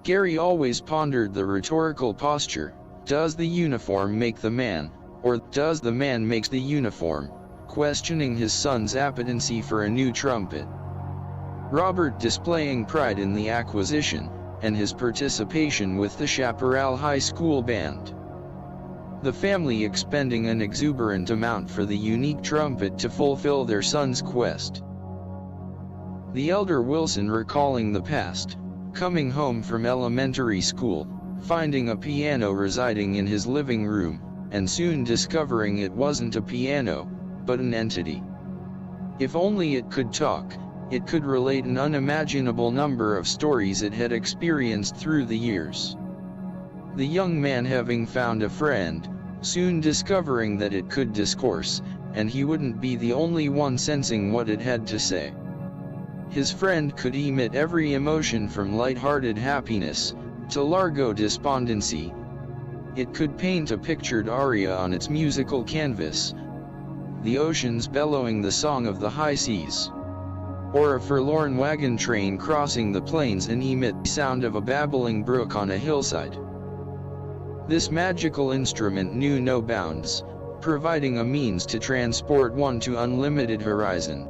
Gary always pondered the rhetorical posture, does the uniform make the man, or does the man make the uniform, questioning his son's appetency for a new trumpet. Robert displaying pride in the acquisition, and his participation with the Chaparral High School band. The family expending an exuberant amount for the unique trumpet to fulfill their son's quest. The elder Wilson recalling the past, coming home from elementary school, finding a piano residing in his living room, and soon discovering it wasn't a piano, but an entity. If only it could talk, it could relate an unimaginable number of stories it had experienced through the years. The young man having found a friend, soon discovering that it could discourse, and he wouldn't be the only one sensing what it had to say. His friend could emit every emotion from light-hearted happiness to largo despondency. It could paint a pictured aria on its musical canvas, the oceans bellowing the song of the high seas, or a forlorn wagon train crossing the plains and emit the sound of a babbling brook on a hillside. This magical instrument knew no bounds, providing a means to transport one to unlimited horizon.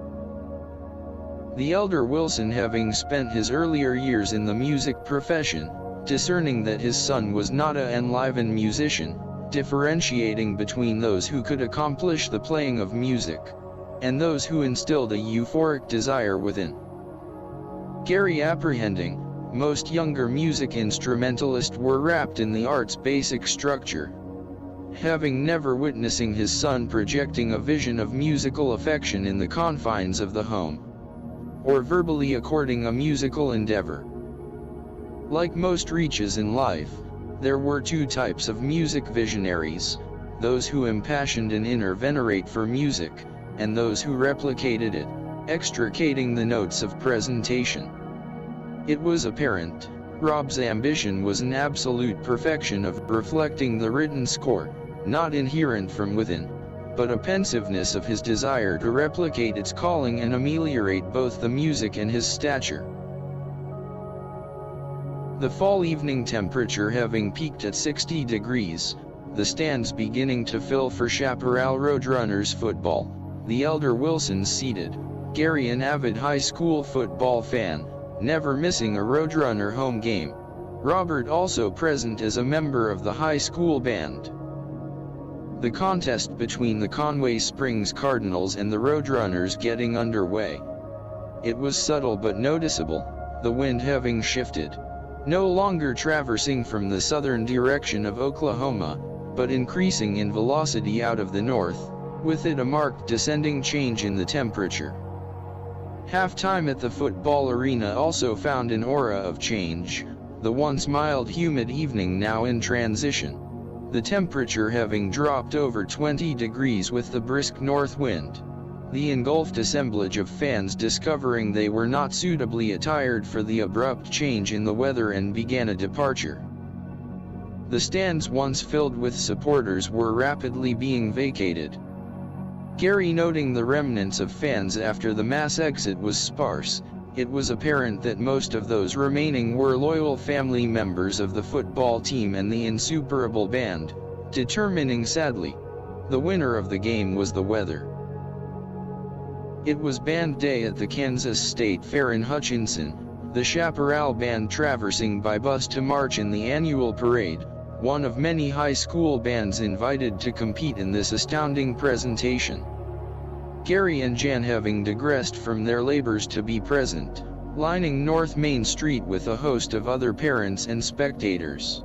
The elder Wilson having spent his earlier years in the music profession, discerning that his son was not an enlivened musician, differentiating between those who could accomplish the playing of music, and those who instilled a euphoric desire within. Gary apprehending, most younger music instrumentalists were wrapped in the art's basic structure, having never witnessing his son projecting a vision of musical affection in the confines of the home, or verbally according a musical endeavor. Like most reaches in life, there were two types of music visionaries, those who impassioned an inner venerate for music, and those who replicated it, extricating the notes of presentation. It was apparent, Rob's ambition was an absolute perfection of reflecting the written score, not inherent from within, but a pensiveness of his desire to replicate its calling and ameliorate both the music and his stature. The fall evening temperature having peaked at 60 degrees, the stands beginning to fill for Chaparral Roadrunners football, the elder Wilsons seated, Gary an avid high school football fan, never missing a Roadrunner home game, Robert also present as a member of the high school band. The contest between the Conway Springs Cardinals and the Roadrunners getting underway. It was subtle but noticeable, the wind having shifted, no longer traversing from the southern direction of Oklahoma, but increasing in velocity out of the north, with it a marked descending change in the temperature. Halftime at the football arena also found an aura of change, the once mild humid evening now in transition, the temperature having dropped over 20 degrees with the brisk north wind, the engulfed assemblage of fans discovering they were not suitably attired for the abrupt change in the weather and began a departure. The stands once filled with supporters were rapidly being vacated. Gary noting the remnants of fans after the mass exit was sparse, it was apparent that most of those remaining were loyal family members of the football team and the insuperable band, determining sadly, the winner of the game was the weather. It was band day at the Kansas State Fair in Hutchinson, the Chaparral band traversing by bus to march in the annual parade, one of many high school bands invited to compete in this astounding presentation. Gary and Jan having digressed from their labors to be present, lining North Main Street with a host of other parents and spectators.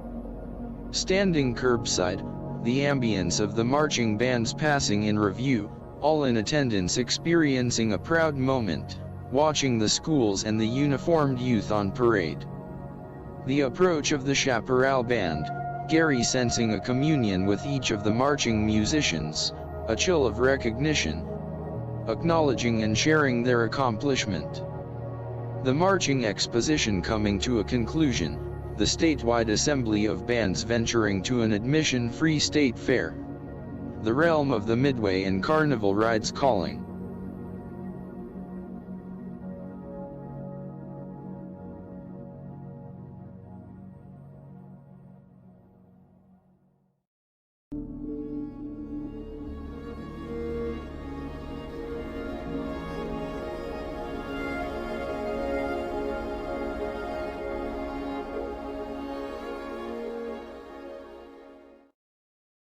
Standing curbside, the ambience of the marching bands passing in review, all in attendance experiencing a proud moment, watching the schools and the uniformed youth on parade. The approach of the Chaparral band, Gary sensing a communion with each of the marching musicians, a chill of recognition, acknowledging and sharing their accomplishment. The marching exposition coming to a conclusion, the statewide assembly of bands venturing to an admission-free state fair. The realm of the Midway and carnival rides calling.